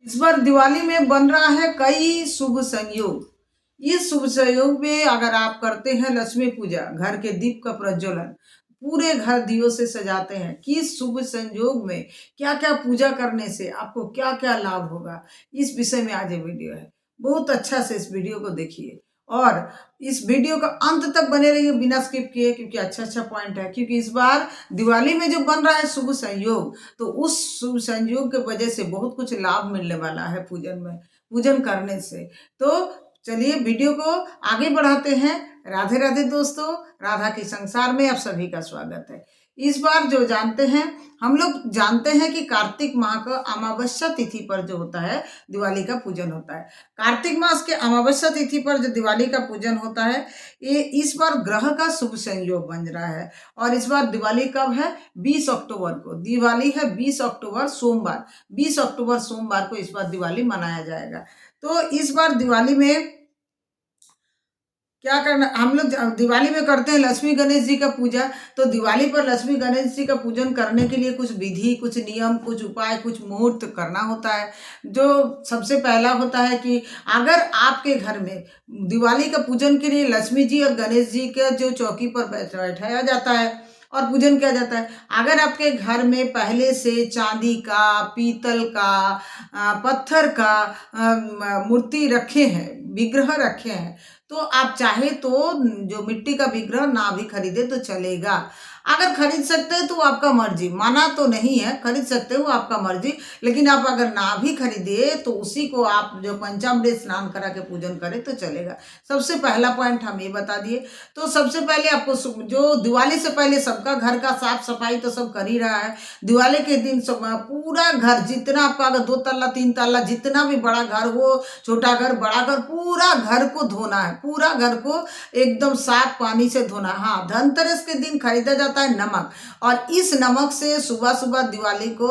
इस बार दिवाली में बन रहा है कई शुभ संयोग। इस शुभ संयोग में अगर आप करते हैं लक्ष्मी पूजा, घर के दीप का प्रज्वलन, पूरे घर दियों से सजाते हैं, किस शुभ संयोग में क्या क्या पूजा करने से आपको क्या क्या लाभ होगा, इस विषय में आज ये वीडियो है। बहुत अच्छा से इस वीडियो को देखिए और इस वीडियो का अंत तक बने रहिए बिना स्किप किए, क्योंकि अच्छा अच्छा पॉइंट है। क्योंकि इस बार दिवाली में जो बन रहा है शुभ संयोग, तो उस शुभ संयोग के वजह से बहुत कुछ लाभ मिलने वाला है पूजन करने से। तो चलिए वीडियो को आगे बढ़ाते हैं। राधे राधे दोस्तों, राधा के संसार में आप सभी का स्वागत है। इस बार जो जानते हैं, हम लोग जानते हैं कि कार्तिक माह का अमावस्या तिथि पर जो होता है दिवाली का पूजन होता है। कार्तिक मास के अमावस्या तिथि पर जो दिवाली का पूजन होता है, ये इस बार ग्रह का शुभ संयोग बन रहा है। और इस बार दिवाली कब है? 20 अक्टूबर को दिवाली है। 20 अक्टूबर सोमवार, 20 अक्टूबर सोमवार को इस बार दिवाली मनाया जाएगा। तो इस बार दिवाली में क्या करना, हम लोग दिवाली में करते हैं लक्ष्मी गणेश जी का पूजा। तो दिवाली पर लक्ष्मी गणेश जी का पूजन करने के लिए कुछ विधि, कुछ नियम, कुछ उपाय, कुछ मुहूर्त करना होता है। जो सबसे पहला होता है कि अगर आपके घर में दिवाली का पूजन के लिए लक्ष्मी जी और गणेश जी के जो चौकी पर बैठाया जाता है और पूजन किया जाता है, अगर आपके घर में पहले से चांदी का, पीतल का, पत्थर का मूर्ति रखे हैं, विग्रह रखे हैं, तो आप चाहे तो जो मिट्टी का विग्रह ना भी खरीदे तो चलेगा। अगर खरीद सकते हैं तो आपका मर्जी, माना तो नहीं है, खरीद सकते हो आपका मर्जी। लेकिन आप अगर ना भी खरीदे तो उसी को आप जो पंचामृत स्नान करा के पूजन करें तो चलेगा। सबसे पहला पॉइंट हम ये बता दिए। तो सबसे पहले आपको जो दिवाली से पहले सबका घर का साफ सफाई तो सब कर ही रहा है। दिवाली के दिन सब पूरा घर, जितना आपका अगर 2 तल्ला 3 तल्ला जितना भी बड़ा घर हो, छोटा घर बड़ा घर, पूरा घर को धोना है, पूरा घर को एकदम साफ पानी से धोना। हाँ, धनतेरस के दिन खरीदा जाता है नमक, और इस नमक से सुबह सुबह दिवाली को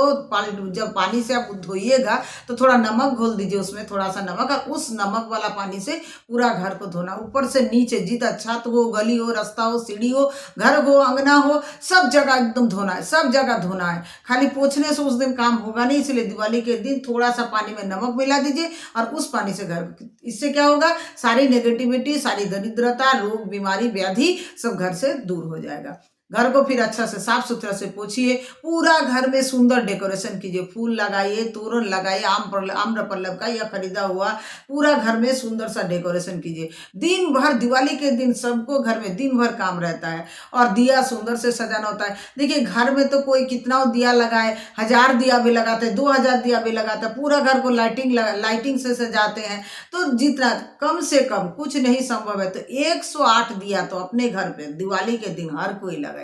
जब पानी से आप धोइएगा तो थोड़ा नमक घोल दीजिए, उसमें थोड़ा सा नमक, और उस नमक वाला पानी से पूरा घर को धोना, ऊपर से नीचे, जितना छत हो, गली हो, रास्ता हो, सीढ़ी हो, घर हो, अंगना हो, सब जगह एकदम धोना है, सब जगह धोना है। खाली पोंछने से उस दिन काम होगा नहीं, इसलिए दिवाली के दिन थोड़ा सा पानी में नमक मिला दीजिए और उस पानी से घर, इससे क्या होगा, सारी नेगेटिविटी, सारी दरिद्रता, रोग, बीमारी, व्याधि सब घर से दूर हो जाएगा। घर को फिर अच्छा से साफ सुथरा से पोछिए, पूरा घर में सुंदर डेकोरेशन कीजिए, फूल लगाइए, तोरण लगाइए, आम्रपल्लव का या खरीदा हुआ, पूरा घर में सुंदर सा डेकोरेशन कीजिए। दिन भर दिवाली के दिन सबको घर में दिन भर काम रहता है और दिया सुंदर से सजाना होता है। देखिए घर में तो कोई कितना दिया लगाए, 1000 दिया भी लगाते हैं, 2000 दिया भी लगाते हैं, पूरा घर को लाइटिंग से सजाते हैं। तो जितना कम से कम कुछ नहीं संभव है तो 108 दिया तो अपने घर पे दिवाली के दिन हर कोई लगाइए,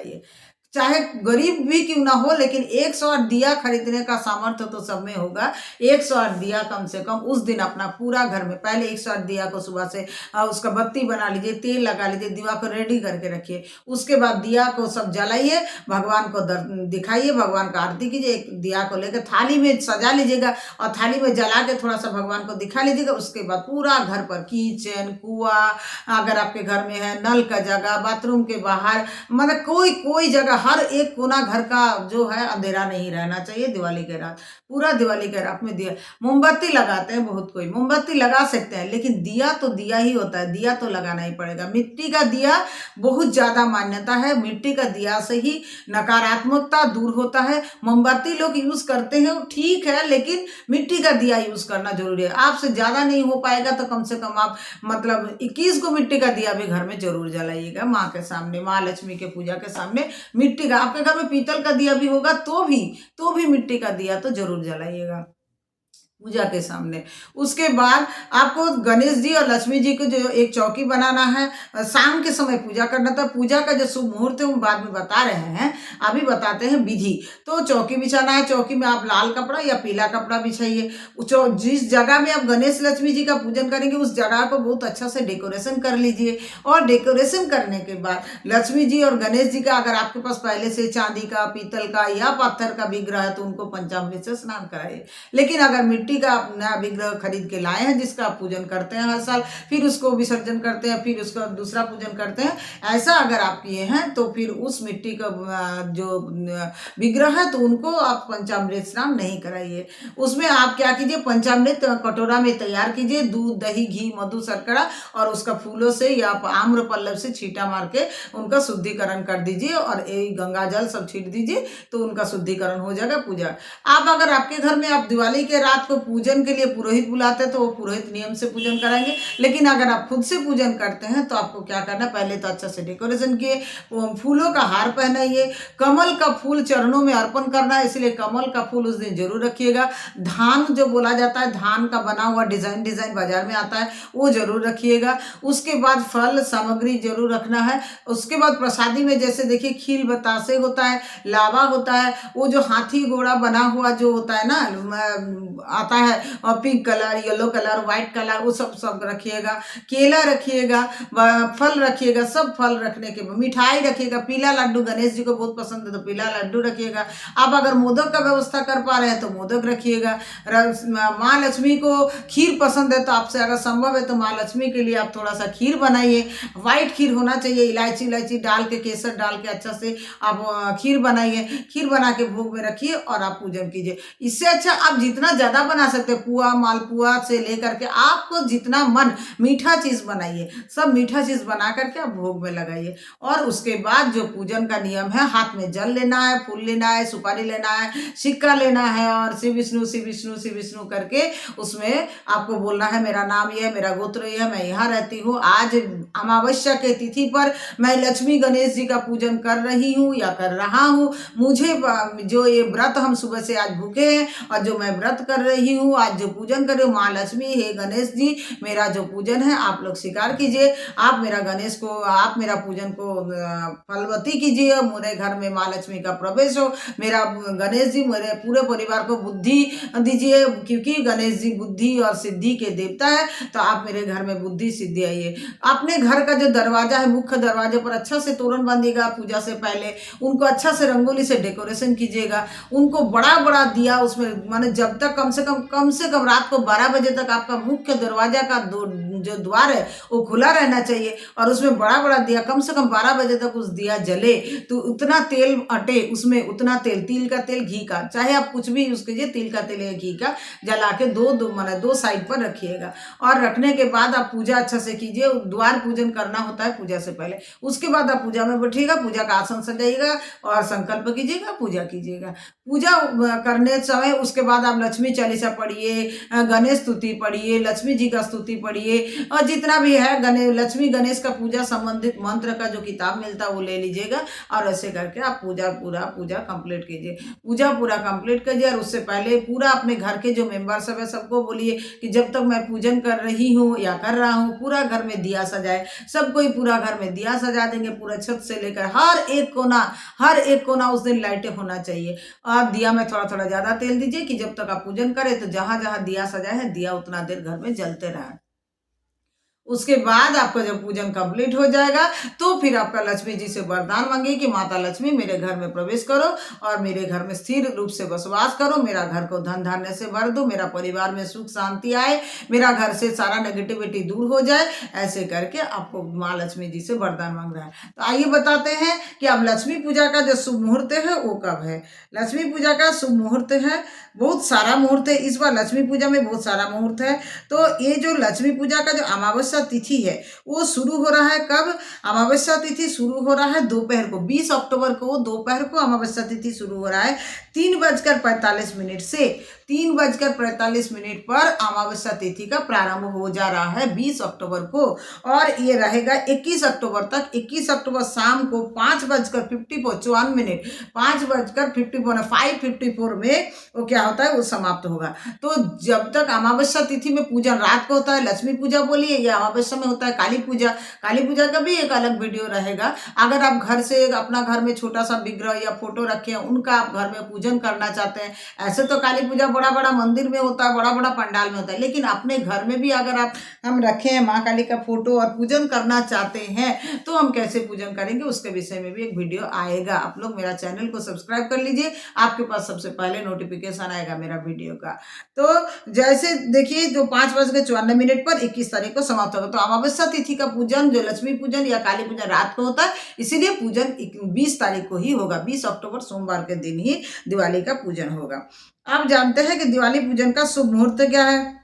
चाहे गरीब भी क्यों ना हो, लेकिन 108 दिया खरीदने का सामर्थ्य तो सब में होगा। 108 दिया कम से कम उस दिन अपना पूरा घर में, पहले 108 दिया को सुबह से उसका बत्ती बना लीजिए, तेल लगा लीजिए, दिया को रेडी करके रखिए। उसके बाद दिया को सब जलाइए, भगवान को दिखाइए, भगवान का आरती कीजिए। एक दिया को लेकर थाली में सजा लीजिएगा और थाली में जला के थोड़ा सा भगवान को दिखा लीजिएगा। उसके बाद पूरा घर पर किचन, कुआं, अगर आपके घर में है नल का जगह, बाथरूम के बाहर, मतलब कोई जगह, हर एक कोना घर का जो है अंधेरा नहीं रहना चाहिए। दिवाली के रात पूरा दिवाली के रात में दिया, मोमबत्ती लगाते हैं, बहुत कोई मोमबत्ती लगा सकते हैं, लेकिन दिया तो दिया ही होता है, दिया तो लगाना ही पड़ेगा। मिट्टी का दिया बहुत ज्यादा मान्यता है, मिट्टी का दिया से ही नकारात्मकता दूर होता है। मोमबत्ती लोग यूज करते हैं, वो ठीक है, लेकिन मिट्टी का दिया यूज करना जरूरी है। आपसे ज्यादा नहीं हो पाएगा तो कम से कम आप मतलब 21 को मिट्टी का दिया भी घर में जरूर जलाइएगा, माँ के सामने, माँ लक्ष्मी के पूजा के सामने मिट्टी का। आपके घर में पीतल का दिया भी होगा तो भी मिट्टी का दिया तो जरूर जलाइएगा पूजा के सामने। उसके बाद आपको गणेश जी और लक्ष्मी जी को जो एक चौकी बनाना है, शाम के समय पूजा करना था। पूजा का जो शुभ मुहूर्त है वो बाद में बता रहे हैं, अभी बताते हैं विधि। तो चौकी बिछाना है, चौकी में आप लाल कपड़ा या पीला कपड़ा बिछाइए। जिस जगह में आप गणेश लक्ष्मी जी का पूजन करेंगे उस जगह को बहुत अच्छा से डेकोरेशन कर लीजिए। और डेकोरेशन करने के बाद लक्ष्मी जी और गणेश जी का, अगर आपके पास पहले से चांदी का, पीतल का या पत्थर का विग्रह है तो उनको पंचामृत से स्नान कराइए। लेकिन अगर मिट्टी मिट्टी का आप नया विग्रह खरीद के लाए हैं जिसका आप पूजन करते हैं हर साल, फिर उसको विसर्जन करते हैं, फिर उसका दूसरा पूजन करते हैं, ऐसा अगर आप किए हैं तो फिर उस मिट्टी का जो विग्रह है तो उनको आप पंचामृत स्नान नहीं कराइए। उसमें आप क्या कीजिए, पंचामृत कटोरा में तैयार कीजिए, दूध, दही, घी, मधु, शर्करा और उसका फूलों से या आम्र पल्लव से छींटा मार के उनका शुद्धिकरण कर दीजिए और गंगा जल सब छीट दीजिए तो उनका शुद्धिकरण हो जाएगा। पूजा आप अगर आपके घर में आप दिवाली के रात को पूजन के लिए पुरोहित बुलाते हैं तो वो पुरोहित नियम से पूजन कराएंगे, लेकिन अगर आप खुद से पूजन करते हैं तो आपको क्या करना, पहले तो अच्छा से डेकोरेशन किए, फूलों का हार पहनाइए, कमल का फूल चरणों में अर्पण करना है इसलिए कमल का फूल उस दिन जरूर रखिएगा। धान जो बोला जाता है, धान का बना हुआ डिजाइन बाजार में आता है, वो जरूर रखिएगा। उसके बाद फल सामग्री जरूर रखना है। उसके बाद प्रसादी में जैसे देखिए खील बतासे होता है, लावा होता है, वो जो हाथी घोड़ा बना हुआ जो होता है ना आता है, और pink colour, yellow colour, white colour, वो सब रखिएगा। केला रखिएगा, फल रखिएगा, सब फल रखने के बाद मिठाई रखिएगा। पीला लड्डू गणेश जी को बहुत पसंद है तो पीला लड्डू रखिएगा। आप अगर मोदक का व्यवस्था कर पा रहे हैं तो मोदक रखिएगा। माँ लक्ष्मी को खीर पसंद है तो आपसे अगर संभव है तो माँ लक्ष्मी के लिए आप थोड़ा सा खीर बनाइए। व्हाइट खीर होना चाहिए, इलायची डाल के, केसर डाल के अच्छा से आप खीर बनाइए। खीर बना के भोग में रखिए और आप पूजन कीजिए। इससे अच्छा आप जितना ज़्यादा बना सकते हैं, पुआ मालपुआ से लेकर के आपको जितना मन, मीठा चीज़ बनाइए, सब मीठा चीज़ बना करके आप भोग में लगाइए। और उसके बाद जो पूजन का नियम है, हाथ में जल लेना है, फूल लेना है, सुपारी लेना है, सिक्का लेना है और शिव विष्णु शिव विष्णु शिव विष्णु करके उसमें आपको बोलना है मेरा नाम ये है, मेरा गोत्र ये है, मैं यहाँ रहती हूँ, आज अमावस्या के तिथि पर मैं लक्ष्मी गणेश जी का पूजन कर रही हूँ या कर रहा हूँ। मुझे जो ये व्रत हम सुबह से आज भूखे हैं और जो मैं व्रत कर रही हूँ, आज जो पूजन कर रही हूँ, माँ लक्ष्मी हे गणेश जी मेरा जो पूजन है आप लोग स्वीकार कीजिए। आप मेरा गणेश को, आप मेरा पूजन को फलवती कीजिए। मेरे घर में माँ लक्ष्मी का प्रवेश हो। मेरा गणेश जी मेरे पूरे परिवार को बुद्धि दीजिए, क्योंकि गणेश जी बुद्धि और सिद्धि के देवता है। तो आप मेरे घर में बुद्धि सिद्धि आइए। अपने घर का जो दरवाजा है, मुख्य दरवाजे पर अच्छा से तोरण बांधिएगा। पूजा से पहले उनको अच्छा से रंगोली से डेकोरेशन कीजिएगा। उनको बड़ा बड़ा दिया उसमें, माने जब तक कम से कम रात को 12 बजे तक आपका मुख्य दरवाजा का जो द्वार है वो खुला रहना चाहिए और उसमें बड़ा बड़ा दिया, कम से कम 12 बजे तक उस दिया जले। तो उतना तेल अटे उसमें, उतना तेल, तिल का तेल, घी का, चाहे आप कुछ भी यूज कीजिए, तिल का तेल या घी का जला के दो साइड पर रखिएगा। और रखने के बाद आप पूजा अच्छा से कीजिए। द्वार पूजन करना होता है पूजा से पहले। उसके बाद आप पूजा में बैठिएगा, पूजा का आसन सजाइएगा और संकल्प कीजिएगा, पूजा कीजिएगा। पूजा करने समय उसके बाद आप लक्ष्मी चालीसा पढ़िए, गणेश स्तुति पढ़िए, लक्ष्मी जी का स्तुति पढ़िए और जितना भी है लक्ष्मी गणेश का पूजा संबंधित मंत्र का जो किताब मिलता है वो ले लीजिएगा और ऐसे करके आप पूजा कंप्लीट कीजिए। पूजा पूरा कंप्लीट कीजिए और उससे पहले पूरा अपने घर के जो मेंबर सब है सबको बोलिए कि जब तक मैं पूजन कर रही हूँ या कर रहा हूँ पूरा घर में दिया सजाए। सब कोई पूरा घर में दिया सजा देंगे, पूरा छत से लेकर हर एक कोना उस दिन लाइटें होना चाहिए। आप दिया में थोड़ा थोड़ा ज़्यादा तेल दीजिए कि जब तक आप पूजन करें तो जहाँ जहाँ दिया सजाए है दिया उतना देर घर में जलते रहे। उसके बाद आपका जब पूजन कंप्लीट हो जाएगा तो फिर आपका लक्ष्मी जी से वरदान मांगिए कि माता लक्ष्मी मेरे घर में प्रवेश करो और मेरे घर में स्थिर रूप से बसवास करो, मेरा घर को धन धान्य से भर दो, मेरा परिवार में सुख शांति आए, मेरा घर से सारा नेगेटिविटी दूर हो जाए। ऐसे करके आपको माँ लक्ष्मी जी से वरदान मांग रहा है। तो आइए बताते हैं कि अब लक्ष्मी पूजा का जो शुभ मुहूर्त है वो कब है। लक्ष्मी पूजा का शुभ मुहूर्त है, बहुत सारा मुहूर्त है। इस बार लक्ष्मी पूजा में बहुत सारा मुहूर्त है। तो ये जो लक्ष्मी पूजा का जो अमावस्या तिथि है वो शुरू हो रहा है कब? अमावस्या तिथि शुरू हो रहा है दोपहर को, 20 अक्टूबर को दोपहर को अमावस्या तिथि शुरू हो रहा है। 3:45 से 3:45 पर अमावस्या तिथि का प्रारंभ हो जा रहा है 20 अक्टूबर को और ये रहेगा 21 अक्टूबर तक। 21 अक्टूबर शाम को 5:54 5:54 में वो क्या होता है वो समाप्त होगा। तो जब तक अमावस्या तिथि में पूजन रात को होता है, लक्ष्मी पूजा बोलिए, या अमावस्या में होता है काली पूजा। काली पूजा का भी एक अलग वीडियो रहेगा। अगर आप घर से अपना घर में छोटा सा विग्रह या फोटो रखे हैं, उनका आप घर में पूजन करना चाहते हैं, ऐसे तो काली पूजा बड़ा बड़ा मंदिर में होता है, बड़ा बड़ा पंडाल में होता है, लेकिन अपने घर में भी अगर आप हम रखे हैं माँ काली का फोटो और पूजन करना चाहते हैं तो हम कैसे पूजन करेंगे उसके विषय में भी एक वीडियो आएगा। आप लोग मेरा चैनल को सब्सक्राइब कर लीजिए, आपके पास सबसे पहले नोटिफिकेशन आएगा मेरा वीडियो का। तो जैसे देखिए जो 5:54 पर 21 तारीख को समाप्त होगा। तो अमावस्या तिथि का पूजन जो लक्ष्मी पूजन या काली पूजन रात को होता है, इसीलिए पूजन 20 तारीख को ही होगा। 20 अक्टूबर सोमवार के दिन ही दिवाली का पूजन होगा। आप जानते हैं कि दिवाली पूजन का शुभ मुहूर्त क्या है?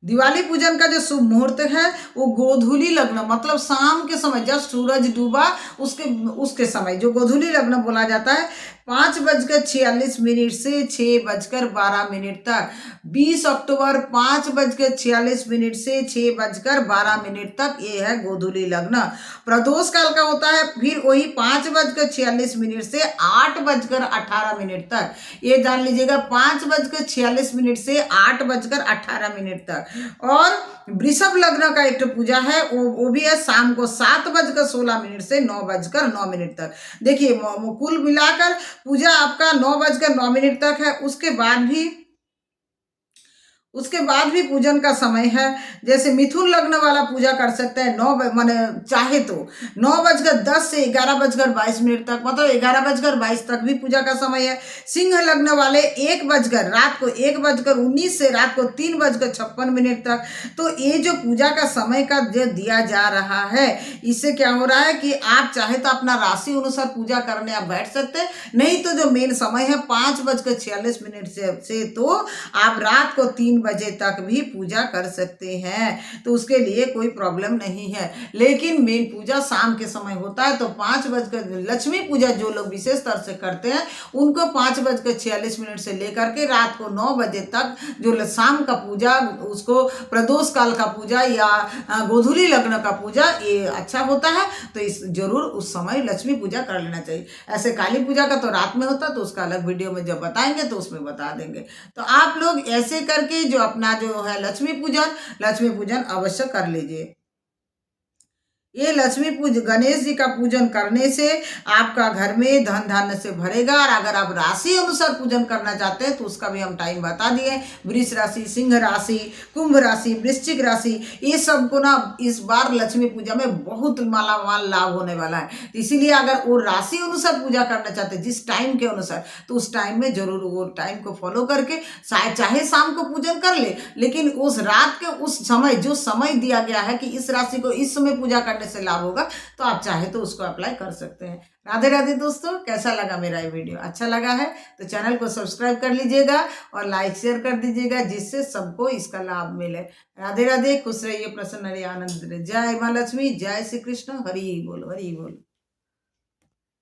दिवाली पूजन का जो शुभ मुहूर्त है वो गोधूली लग्न, मतलब शाम के समय जब सूरज डूबा उसके उसके समय जो गोधूली लग्न बोला जाता है, 5:46 से 6:12 तक। 20 अक्टूबर 5:46 से 6:12 तक ये है गोधूली लग्न। प्रदोष काल का होता है फिर वही 5:46 से 8:18 तक। ये जान लीजिएगा 5:46 से 8:18 तक। और वृषभ लग्न का एक पूजा है वो भी है शाम को 7:16 से 9:09 तक। देखिए कुल मिलाकर पूजा आपका 9:09 तक है। उसके बाद भी पूजन का समय है। जैसे मिथुन लग्न वाला पूजा कर सकते हैं माने चाहे तो 9:10 से 11:22 तक, मतलब 11:22 तक भी पूजा का समय है। सिंह लग्न वाले रात को 1:19 से रात को 3:56 तक। तो ये जो पूजा का समय का जो दिया जा रहा है, इससे क्या हो रहा है कि आप चाहे तो अपना राशि अनुसार पूजा करने आप बैठ सकते हैं, नहीं तो जो मेन समय है 5:46 से तो आप रात को 3 बजे तक भी पूजा कर सकते हैं। तो उसके लिए कोई प्रॉब्लम नहीं है। लेकिन मेन पूजा शाम के समय होता है। तो 5 लक्ष्मी पूजा जो लोग विशेष तौर से करते हैं उनको 5:46 से लेकर के रात को 9 बजे तक जो शाम का पूजा, उसको प्रदोष काल का पूजा या गोधूली लग्न का पूजा, ये अच्छा होता है। तो इस जरूर उस समय लक्ष्मी पूजा कर लेना चाहिए। ऐसे काली पूजा का तो रात में होता है, तो उसका अलग वीडियो में जब बताएंगे तो उसमें बता देंगे। तो आप लोग ऐसे करके जो अपना जो है लक्ष्मी पूजन अवश्य कर लीजिए। ये गणेश जी का पूजन करने से आपका घर में धन धान्य से भरेगा। और अगर आप राशि अनुसार पूजन करना चाहते हैं तो उसका भी हम टाइम बता दिए। वृष राशि, सिंह राशि, कुंभ राशि, वृश्चिक राशि, ये सब को ना इस बार लक्ष्मी पूजा में बहुत मालामाल लाभ होने वाला है। तो इसीलिए अगर वो राशि अनुसार पूजा करना चाहते हैं जिस टाइम के अनुसार, तो उस टाइम में जरूर वो टाइम को फॉलो करके चाहे शाम को पूजन कर ले, लेकिन उस रात के उस समय जो समय दिया गया है कि इस राशि को इस समय पूजा करने से लाभ होगा, तो आप चाहे तो उसको अप्लाई कर सकते हैं। राधे राधे दोस्तों, कैसा लगा मेरा ये वीडियो? अच्छा लगा है तो चैनल को सब्सक्राइब कर लीजिएगा और लाइक शेयर कर दीजिएगा, जिससे सबको इसका लाभ मिले। राधे राधे, खुश रहिए, प्रसन्न रहिए, आनंद रहिए। जय माँ लक्ष्मी, जय श्री कृष्ण, हरि बोल, हरि बोल।